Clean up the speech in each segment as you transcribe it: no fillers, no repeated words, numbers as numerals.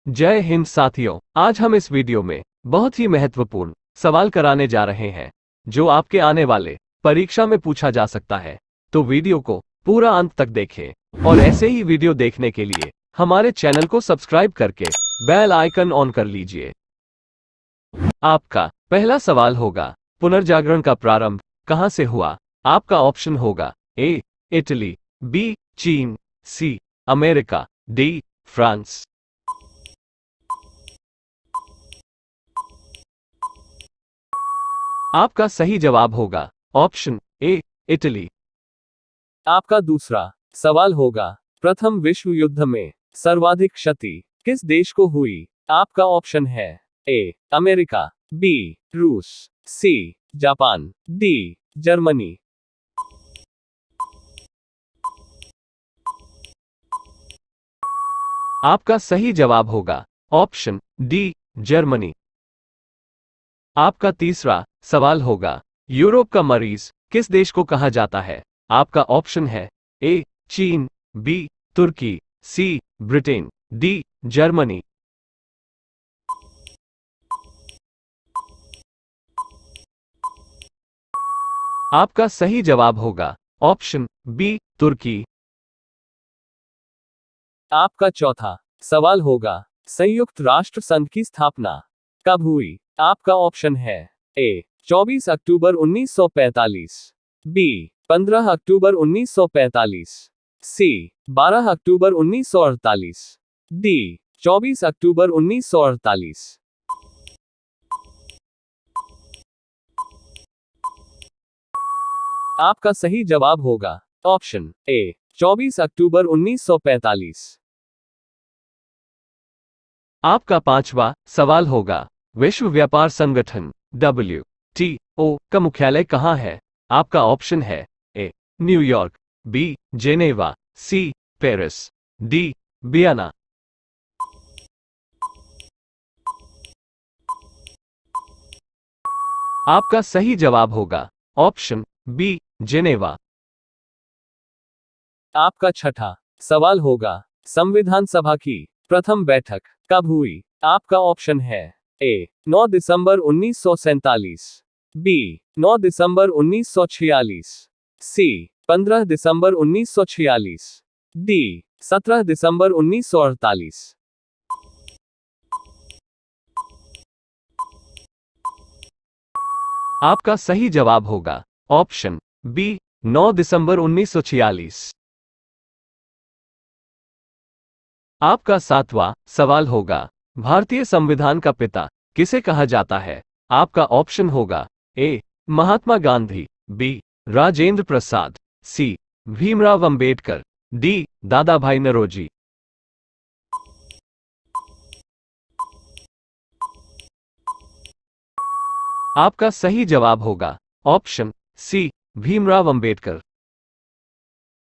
जय हिंद साथियों, आज हम इस वीडियो में बहुत ही महत्वपूर्ण सवाल कराने जा रहे हैं जो आपके आने वाले परीक्षा में पूछा जा सकता है। तो वीडियो को पूरा अंत तक देखें और ऐसे ही वीडियो देखने के लिए हमारे चैनल को सब्सक्राइब करके बेल आइकन ऑन कर लीजिए। आपका पहला सवाल होगा, पुनर्जागरण का प्रारंभ कहां से हुआ? आपका ऑप्शन होगा ए इटली, बी चीन, सी अमेरिका, डी फ्रांस। आपका सही जवाब होगा ऑप्शन ए इटली। आपका दूसरा सवाल होगा, प्रथम विश्व युद्ध में सर्वाधिक क्षति किस देश को हुई? आपका ऑप्शन है ए अमेरिका, बी रूस, सी जापान, डी जर्मनी। आपका सही जवाब होगा ऑप्शन डी जर्मनी। आपका तीसरा सवाल होगा, यूरोप का मरीज किस देश को कहा जाता है? आपका ऑप्शन है ए चीन, बी तुर्की, सी ब्रिटेन, डी जर्मनी। आपका सही जवाब होगा ऑप्शन बी तुर्की। आपका चौथा सवाल होगा, संयुक्त राष्ट्र संघ की स्थापना कब हुई? आपका ऑप्शन है ए 24 अक्टूबर 1945, बी 15 अक्टूबर 1945, सी 12 अक्टूबर 1948, डी 24 अक्टूबर 1948। आपका सही जवाब होगा ऑप्शन ए 24 अक्टूबर 1945। आपका पांचवा सवाल होगा, विश्व व्यापार संगठन WTO का मुख्यालय कहां है? आपका ऑप्शन है A New York, B Geneva, C Paris, D Vienna. आपका सही जवाब होगा ऑप्शन बी जेनेवा। आपका छठा सवाल होगा, संविधान सभा की प्रथम बैठक कब हुई? आपका ऑप्शन है ए 9 दिसंबर 1947, बी 9 दिसंबर 1946, सी 15 दिसंबर 1946, डी 17 दिसंबर 1948। आपका सही जवाब होगा ऑप्शन बी 9 दिसंबर 1946। आपका सातवां सवाल होगा, भारतीय संविधान का पिता किसे कहा जाता है? आपका ऑप्शन होगा ए महात्मा गांधी, बी राजेंद्र प्रसाद, सी भीमराव अंबेडकर, डी दादा भाई नौरोजी। आपका सही जवाब होगा ऑप्शन सी भीमराव अंबेडकर।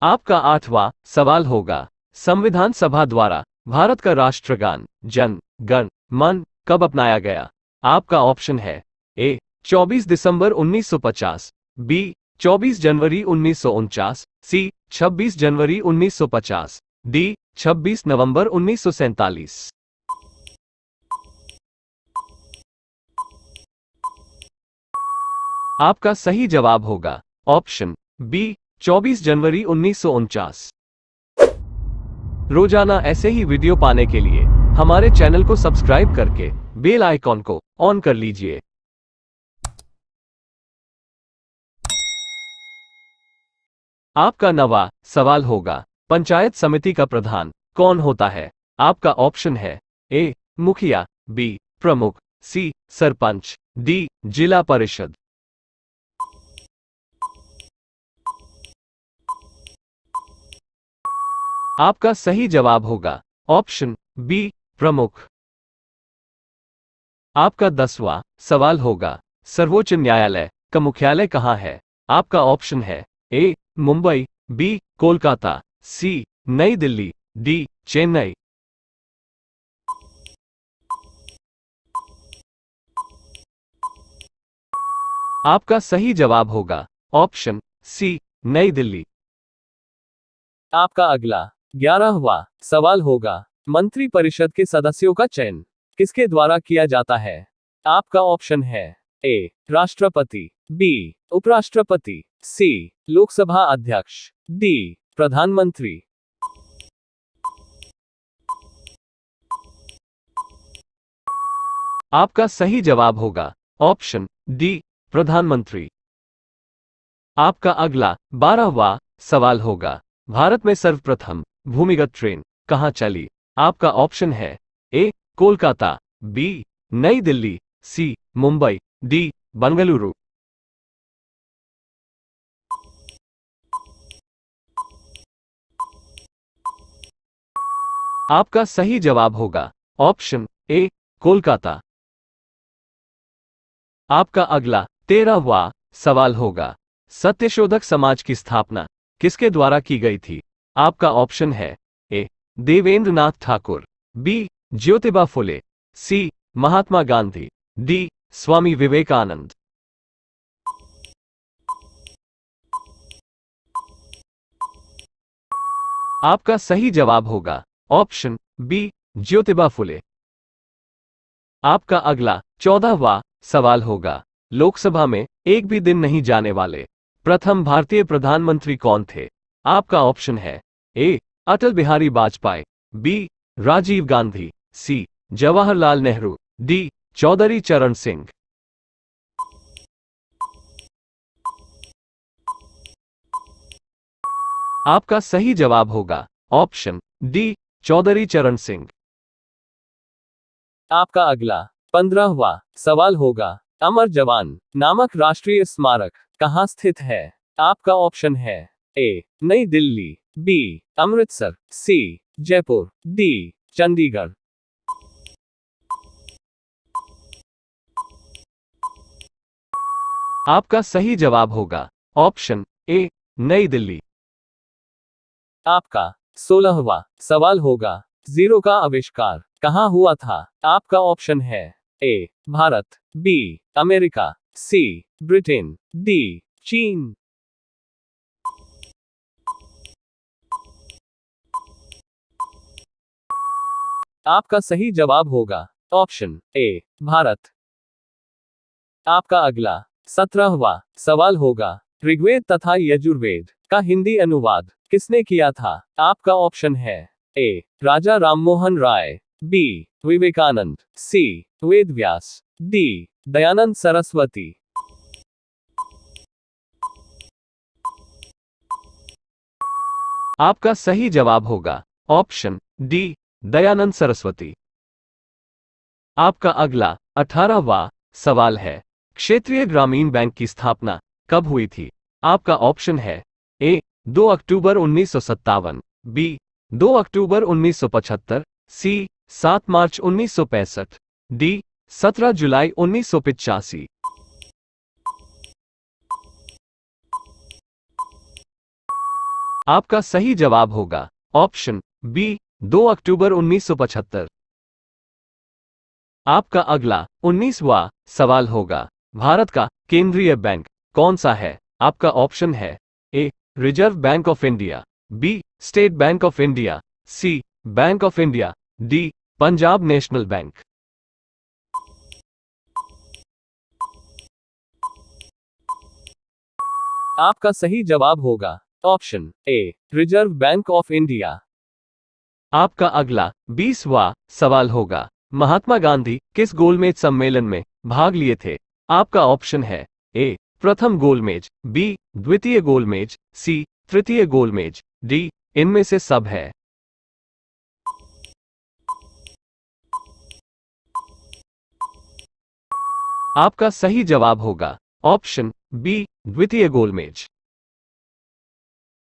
आपका आठवां सवाल होगा, संविधान सभा द्वारा भारत का राष्ट्रगान जन गण मन कब अपनाया गया? आपका ऑप्शन है ए 24 दिसंबर 1950, बी 24 जनवरी 1949, सी 26 जनवरी 1950, डी 26 नवंबर 1947। आपका सही जवाब होगा ऑप्शन बी 24 जनवरी 1949। रोजाना ऐसे ही वीडियो पाने के लिए हमारे चैनल को सब्सक्राइब करके बेल आइकॉन को ऑन कर लीजिए। आपका नवा सवाल होगा, पंचायत समिति का प्रधान कौन होता है? आपका ऑप्शन है ए मुखिया, बी प्रमुख, सी सरपंच, डी जिला परिषद। आपका सही जवाब होगा ऑप्शन बी प्रमुख। आपका 10वां सवाल होगा, सर्वोच्च न्यायालय का मुख्यालय कहां है? आपका ऑप्शन है ए मुंबई, बी कोलकाता, सी नई दिल्ली, डी चेन्नई। आपका सही जवाब होगा ऑप्शन सी नई दिल्ली। आपका अगला 11वां सवाल होगा, मंत्री परिषद के सदस्यों का चयन किसके द्वारा किया जाता है? आपका ऑप्शन है ए राष्ट्रपति, बी उपराष्ट्रपति, सी लोकसभा अध्यक्ष, डी प्रधानमंत्री। आपका सही जवाब होगा ऑप्शन डी प्रधानमंत्री। आपका अगला 12वां सवाल होगा, भारत में सर्वप्रथम भूमिगत ट्रेन कहां चली? आपका ऑप्शन है ए कोलकाता, बी नई दिल्ली, सी मुंबई, डी बेंगलुरु। आपका सही जवाब होगा ऑप्शन ए कोलकाता। आपका अगला 13वां सवाल होगा, सत्यशोधक समाज की स्थापना किसके द्वारा की गई थी? आपका ऑप्शन है ए देवेंद्र नाथ ठाकुर, बी ज्योतिबा फुले, सी महात्मा गांधी, डी स्वामी विवेकानंद। आपका सही जवाब होगा ऑप्शन बी ज्योतिबा फुले। आपका अगला 14वां सवाल होगा, लोकसभा में एक भी दिन नहीं जाने वाले प्रथम भारतीय प्रधानमंत्री कौन थे? आपका ऑप्शन है ए अटल बिहारी वाजपेयी, बी राजीव गांधी, सी जवाहरलाल नेहरू, डी चौधरी चरण सिंह। आपका सही जवाब होगा ऑप्शन डी चौधरी चरण सिंह। आपका अगला 15वां सवाल होगा, अमर जवान नामक राष्ट्रीय स्मारक कहां स्थित है? आपका ऑप्शन है ए नई दिल्ली, बी अमृतसर, सी जयपुर, डी चंडीगढ़। आपका सही जवाब होगा ऑप्शन ए नई दिल्ली। आपका 16वां सवाल होगा, जीरो का आविष्कार कहां हुआ था? आपका ऑप्शन है ए भारत, बी अमेरिका, सी ब्रिटेन, डी चीन। आपका सही जवाब होगा ऑप्शन ए भारत। आपका अगला 17वां सवाल होगा, ऋग्वेद तथा यजुर्वेद का हिंदी अनुवाद किसने किया था? आपका ऑप्शन है ए राजा राममोहन राय, बी विवेकानंद, सी वेद व्यास, डी दयानंद सरस्वती। आपका सही जवाब होगा ऑप्शन डी दयानंद सरस्वती। आपका अगला 18वां सवाल है, क्षेत्रीय ग्रामीण बैंक की स्थापना कब हुई थी? आपका ऑप्शन है ए 2 अक्टूबर 1957, बी 2 अक्टूबर 1975, सी 7 मार्च 1965, डी 17 जुलाई 1985। आपका सही जवाब होगा ऑप्शन बी 2 अक्टूबर 1975। आपका अगला 19वां सवाल होगा, भारत का केंद्रीय बैंक कौन सा है? आपका ऑप्शन है A reserve bank of India, B state bank of India, C bank of India, D Punjab national bank. आपका सही जवाब होगा option A reserve bank of India. आपका अगला 20वां सवाल होगा, महात्मा गांधी किस गोलमेज सम्मेलन में भाग लिए थे? आपका ऑप्शन है ए प्रथम गोलमेज, बी द्वितीय गोलमेज, सी तृतीय गोलमेज, डी इनमें से सब है। आपका सही जवाब होगा ऑप्शन बी द्वितीय गोलमेज।